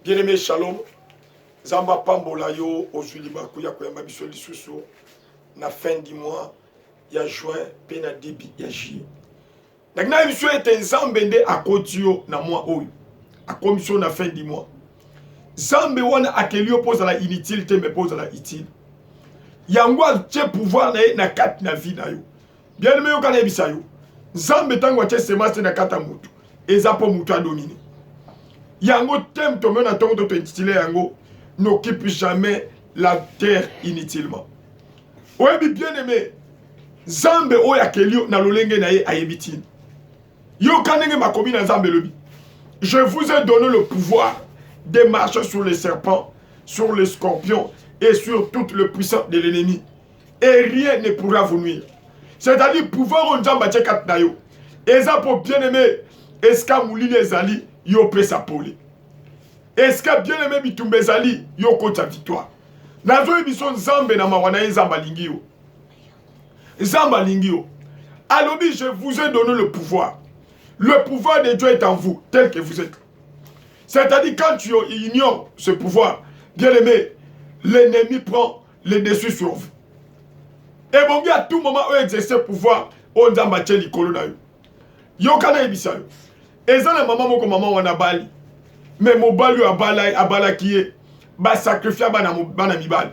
Bien-aimé, shalom. Zamba pambola yo ozuli makuya koyamba biso lisusu na fin du mois ya juin pe na début ya juillet. Nakina biso ete nzambe nde akoti yo na mois oyo. Akomiso na fin du mois. Nzambe wana akeli yo pozala inutile te me pozala utile. Yango atie pouvoir na kati na vie na yo. Bien-aimé yo kana ebisa yo. Nzambe tango atie semence na kata mutu. Eza po mutu a dominer. Yango tem tombe na tongo to intitulé yango n'occupe jamais la terre inutilement. Oyebi bien-aimé, Zambe oya kelio na lolenge na ye ayebitine. Yo kanenge makomi na Zambe lobi. Je vous ai donné le pouvoir de marcher sur les serpents, sur les scorpions et sur toute le puissance de l'ennemi. Et rien ne pourra vous nuire. C'est-à-dire pouvoir on Zamba tchekat na yo. Eza po bien-aimé, eska moulini ezali yo pe sa pole. Est-ce que bien aimé bitumbe zali yo kota victoire? Nazo ebiso nzambe na mawana nzamba lingi yo. Nzamba lingi yo. Alobi, je vous ai donné le pouvoir. Le pouvoir de Dieu est en vous, tel que vous êtes. C'est-à-dire quand tu ignores ce pouvoir, bien aimé, l'ennemi prend le dessus sur vous. Et bon, à tout moment où exercer le pouvoir, on nzamba tche likolo na yo. Yo kana ebisa yo. Eza na maman moko maman wana bali. Mais mobali abala qui est ba sacrifier bana mibali.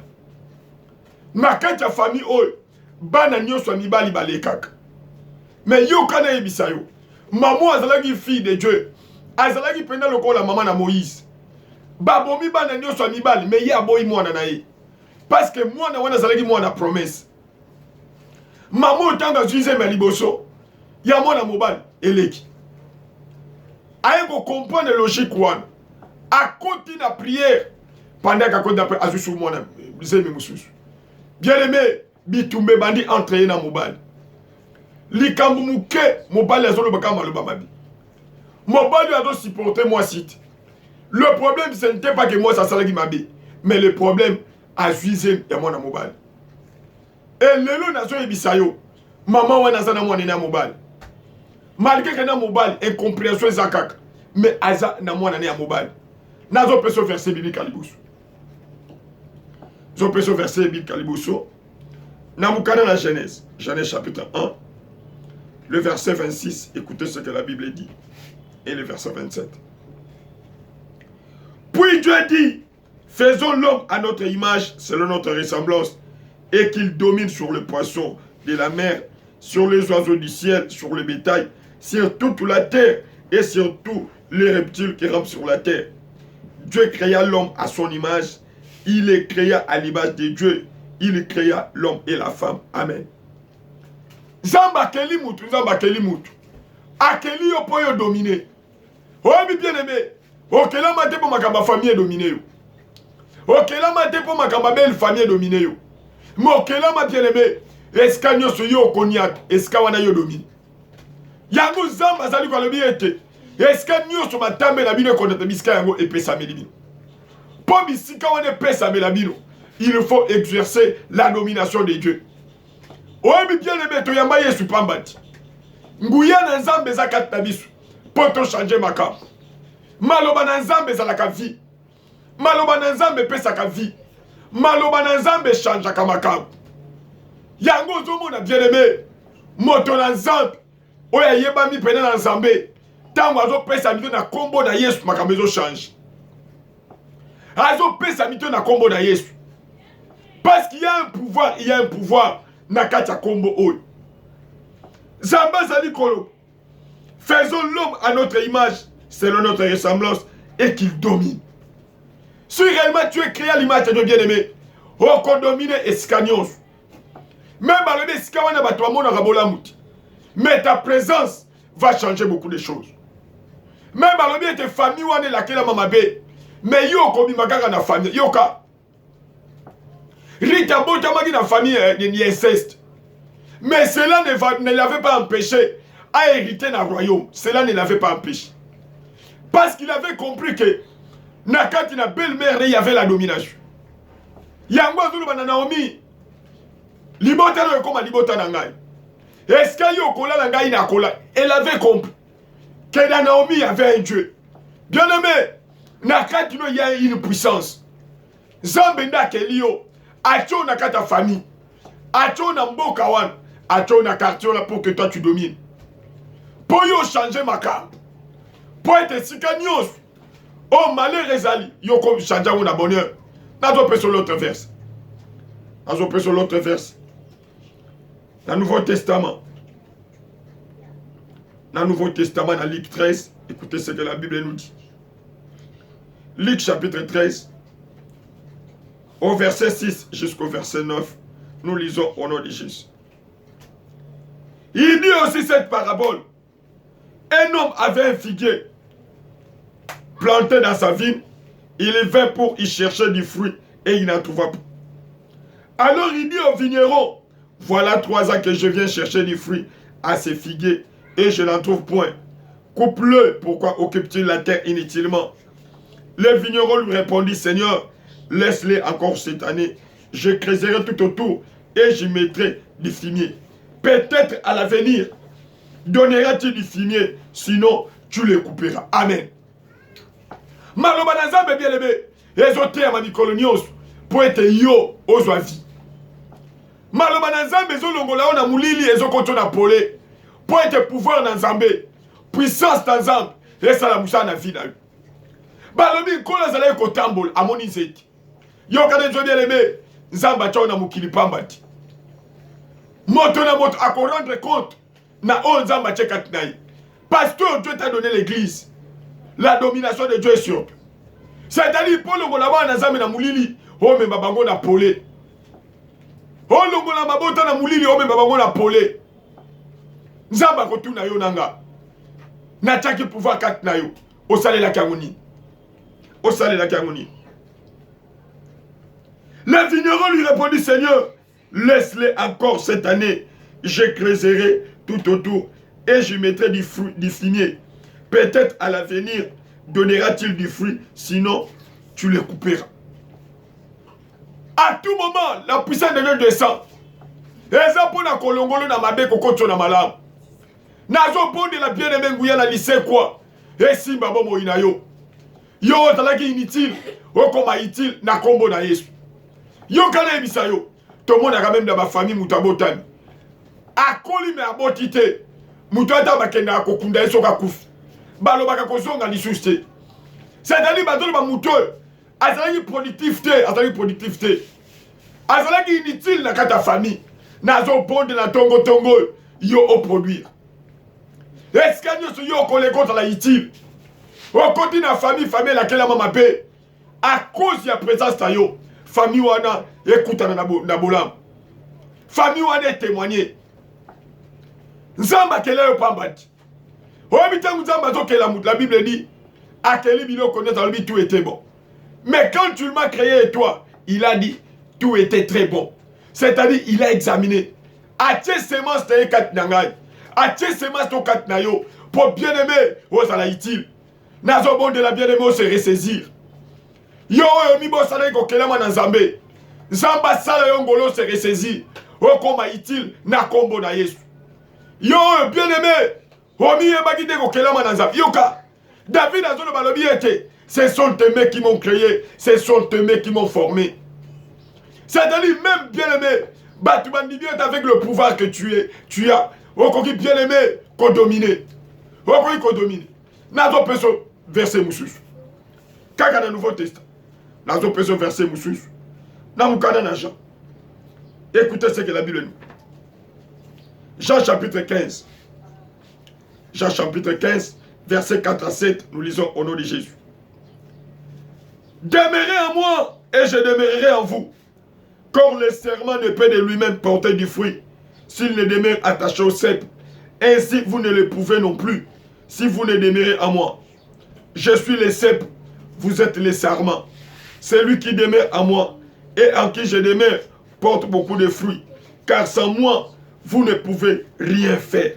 Na kati ya famille oyo bana nyonso mibali balekaka. Mais yo kana ebisa yo. Maman azalaki fille de Dieu. Azalaki penda lokola maman na Moïse. Babomi bana nyonso mibali mais ye aboyi mwana na ye. Parce que mwana wana azalaki mwana promesse. Maman tanga zuize ma liboso. Ya mwana mobali eleki. Aye ko comprendre logique wana. A côté de la prière pendant qu'à côté d'après azusu mwana zemi mususu. Bien aimé bitumbe bandi entraîné na mobile. Likambu muke mobile azolo bakama lo bababi. Mobile a donc supporter moi site. Le problème ce n'était pas que moi ça salagi mabe, mais le problème a zuize ya mwana mobile. Et lelo nazo ebisayo maman wana zana mwana na mobile. Malgré que na mobile incompréhension zakaka, mais aza na mwana na mobile. Nazo peso verset biblique kalibuso. Zo peso verset biblique kalibuso. Namukana la Genèse. Genèse chapitre 1. Le verset 26. Écoutez ce que la Bible dit. Et le verset 27. Puis Dieu dit, faisons l'homme à notre image, selon notre ressemblance, et qu'il domine sur le poisson de la mer, sur les oiseaux du ciel, sur le bétail, sur toute la terre, et sur tous les reptiles qui rampent sur la terre. Dieu créa l'homme à son image. Il les créa à l'image de Dieu. Il créa l'homme et la femme. Amen. Zamba keli mutu, zamba keli mutu. Akeli yo po yo dominer. Oh mi bien aimé. Okela mate po makamba famille dominer yo. Okela mate po makamba belle famille dominer yo. Mais okela ma bien aimé. Eska nyoso yo konyak, eska wana yo dominer. Yango zamba zali kwa lobi ete. Est-ce que nous sommes tambe na bino konete biska yango epesa melibino? Po bisika wana epesa melabino. Il faut exercer la domination de Dieu. Oyebi bien aimé to yamba Yesu pambati. Nguya na nzambe za kati na biso. Po to changer makambo. Maloba na nzambe za la ka vie. Maloba na nzambe pesa ka vie. Maloba na nzambe change ka makambo. Yango zomo na bien aimé. Moto na nzambe. Oya yeba mi pena na nzambe. Tango azo pesa mito na kombo na Yesu makambo ezo change. Azo pesa mito na kombo na Yesu. Parce qu'il y a un pouvoir na kati ya kombo oyo. Zamba zali kolo. Faisons l'homme à notre image, selon notre ressemblance, et qu'il domine. Si réellement tu es créé à l'image de Dieu bien-aimé, on domine escagnos. Même à l'obé escawana batouamon na rabola mouti. Mais ta présence va changer beaucoup de choses. Même à l'obé tes familles ou la kela mamabe. Mais yo komi magara na famille. Yo ka. Rita bota magi na famille ni inceste. Mais cela ne l'avait pas empêché à hériter dans le royaume. Cela ne l'avait pas empêché. Parce qu'il avait compris que Nakati na belle-mère, il y avait la domination. Yango azulu bana Naomi. Libota no koma libota na ngai. Est-ce que yo kola na ngai na kola? Elle avait compris que dans Naomi il y avait un Dieu. Bien aimé, Nakatino, il y a une puissance. Zambenda Kelio, Acho Nakata famille, Acho Nambokawan, Acho Nakatio là pour que toi tu domines. Pour yo changer ma carte. Pour être sikanios. Oh malheur Rezali, yo comme changer mon bonheur. N'a pas sur l'autre verse. N'a pas sur l'autre verse. Dans le Nouveau Testament. Dans le Nouveau Testament, dans Luc 13, écoutez ce que la Bible nous dit. Luc chapitre 13, au verset 6 jusqu'au verset 9, nous lisons au nom de Jésus. Il dit aussi cette parabole. Un homme avait un figuier planté dans sa vigne. Il vint pour y chercher du fruit et il n'en trouva pas. Alors il dit au vigneron, voilà 3 ans que je viens chercher du fruit à ces figuiers et je n'en trouve point. Coupe-le, pourquoi occupe-t-il la terre inutilement? Le vigneron lui répondit, Seigneur, laisse-les encore cette année. Je creuserai tout autour et j'y mettrai du fumier. Peut-être à l'avenir, donnera-t-il du fumier, sinon tu les couperas. Amen. Maloba Nazambe bien aimé, ezote ya manikolonios pour être yo ozwa vie. Maloba Nazambe ezolongola ona mulili ezokoto na pole pour être pouvoir na Nzambe, puissance na Nzambe, esala musa na vie na yo. Balobi kola zala ko tambola amoni zeti. Yo kade zo bien aimé, Nzamba cha na mukili pambati. Moto na moto à rendre compte na on Nzamba cheka tnayi. Parce que Dieu t'a donné l'église. La domination de Dieu est sur eux. C'est-à-dire, pour le Golaba na Nzambe na mulili, oh mais babango na pole. Oh le Golaba mabota na mulili, oh mais babango na pole. Nzamba kotu na yo nanga. Na tchaki pouvoir kat na yo. O sale la kangoni. O sale la kangoni. Le vigneron lui répondit, Seigneur, laisse-les encore cette année. Je creuserai tout autour et je mettrai du fumier. Peut-être à l'avenir donnera-t-il du fruit, sinon tu les couperas. À tout moment, la puissance de Dieu descend. Et ça pour la kolongolo na mabe kokoto na malam. Nazo bonde la bien-aimée nguya na lycée quoi. Et si babo mo inayo. Yo talaki inutile, o koma utile na kombo na Yesu. Yo kana ebisa yo. Tout le monde a quand même dans ma famille mutabotani. Akoli me abotite. Mutata bakenda akokunda eso kakufi. Balobaka kozonga lisuste. C'est-à-dire batolo ba muto. Azalaki productivité, Azalaki inutile na kata famille. Nazo bonde na tongo tongo yo au produire. Est-ce que yo collé contre la utile? Au côté na famille laquelle maman paix. À cause de la présence de yo, famille wana écoute na bolam. Famille wana témoigner. Nzamba kela yo pambati. La Bible dit, à quel bilo connaît dans le tout était bon. Mais quand tu m'as créé et toi, il a dit, tout était très bon. C'est-à-dire, il a examiné. A-t-il semence de kat nangay? A-t-il semence de kat nayo? Pour bien aimer, oh ça l'a utile. Nazo bon de la bien aimer, se ressaisir. Yo, mi bo salé ko kelama na Nzambe. Nzamba sala yo ngolo se ressaisir. Oh koma utile, na kombo na Yesu. Yo, bien aimé. David a dit balobi était. Ce sont tes mains qui m'ont créé. Ce sont tes mains qui m'ont formé. C'est-à-dire même bien aimé. Batman dit avec le pouvoir que tu as. Okoki bien aimé qu'on domine. Okoki qu'on domine. Nazo peso verset musus. Kaka na Nouveau Testament. Nazo peso verset musus. Namukana na Jean. Écoutez ce que la Bible nous. Jean chapitre 15. Jean chapitre 15, versets 4 à 7, nous lisons au nom de Jésus. Demeurez en moi et je demeurerai en vous. Comme le serment ne peut de lui-même porter du fruit, s'il ne demeure attaché au cep. Ainsi vous ne le pouvez non plus, si vous ne demeurez en moi. Je suis le cep, vous êtes les sarments. Celui qui demeure en moi et en qui je demeure porte beaucoup de fruits, car sans moi, vous ne pouvez rien faire.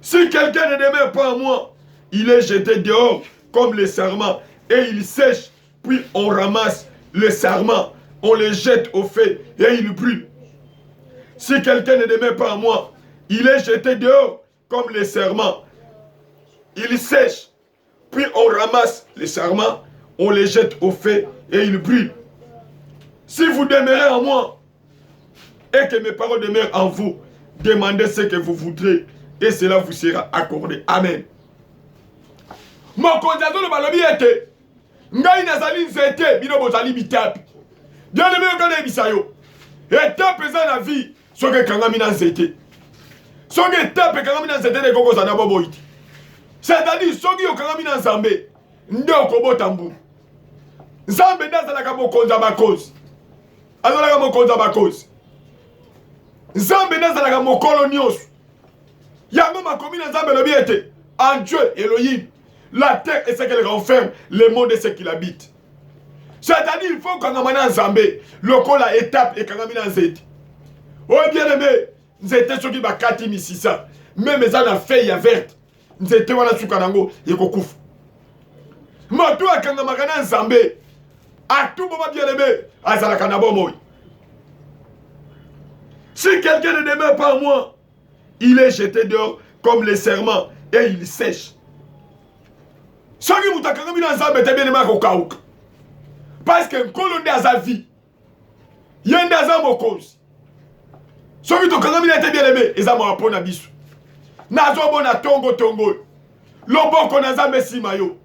Si quelqu'un ne demeure pas en moi, il est jeté dehors comme le sarment et il sèche, puis on ramasse le sarment, on le jette au feu et il brûle. Si quelqu'un ne demeure pas en moi, il est jeté dehors comme le sarment, il sèche, puis on ramasse le sarment, on les jette au feu et ils brûlent. Si vous demeurez en moi et que mes paroles demeurent en vous, demandez ce que vous voudrez et cela vous sera accordé. Amen. Mokonzi le balobi ete ngai nazali nzete bino bozali bitapi. Bien aimé okana ebisa yo. Étape eza na vie soki ekangami na nzete. Soki étape ekangami na nzete nekokoza na boboiti. C'est-à-dire soki okangami na Nzambe nde okobota mbumu. Nzambe nde azalaka mokonzi bakozi. Azalaka mokonzi bakozi. Nzambe nde azalaka mokolo nyonso. Yango makomi na Nzambe lobi ete en Dieu Elohim, la terre et ce qu'elle renferme, le monde et ce qu'il habite. C'est-à-dire il faut qu'on amène Nzambe lokola étape et kangami na nzete. Oh bien aimé, nzete soki bakati misisa, même eza na feuille ya verte. Nzete wana suka nango ekokufa. Moto akangamaka na Nzambe, à tout moment bien aimé, azalaka na bomoi. Si quelqu'un ne demeure pas en moi, il est jeté dehors comme les serments et il sèche. Soki mutakangami na Nzambe te bien aimé akokauka. Parce que nkolo nde aza vie. Ye nde aza mokonzi. Soki tokangami na te bien aimé, eza mawa pona biso. Nazobona tongo tongo. Loboko na Nzambe sima yo.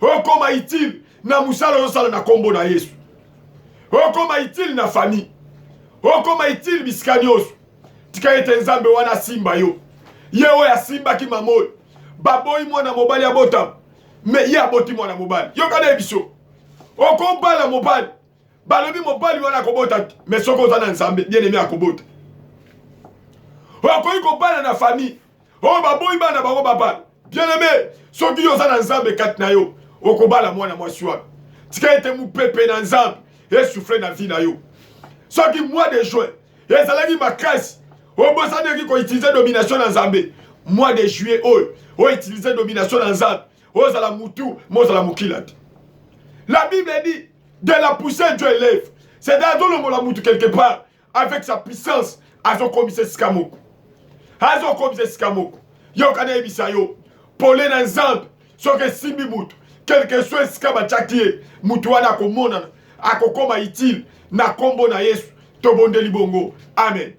Okoma itile na musala osala na kombo na Yesu. Okoma itile na famille. Okoma itile bisika nyonso. Tika ete Nzambe wana simba yo. Ye oyo asimbaki mama oyo. Baboyi mwana mobali abota. Me ye aboti mwana mobali. Yo kana ebiso. Okombala mobali. Balobi mobali wana akobota. Me soko oza na Nzambe bien aimé akobota. Okoyi kobala na famille. Oh baboyi bana bango babala. Bien aimé, soki yo za na Nzambe kati na yo, okobala mwana mwasi wana. Tika ete mupepe na Nzambe esouffle na vie na yo. Soki mois de juin, ezalaki makasi, obosanaki ko utiliser domination na Nzambe. Mois de juillet oyo, utiliser domination na Nzambe. Ozala mutu, mozala mukila. La Bible dit, de la poussière Dieu élève. C'est dans le mutu quelque part, avec sa puissance, azo komise sikamoko. Azo komise sikamoko. Yo kana ebisa yo. Pole na Nzambe, soke simbi mutu, quelque soit skaba chakie, mutu wana akomona, akokoma itile, na kombo na Yesu, tobondeli bongo. Amen.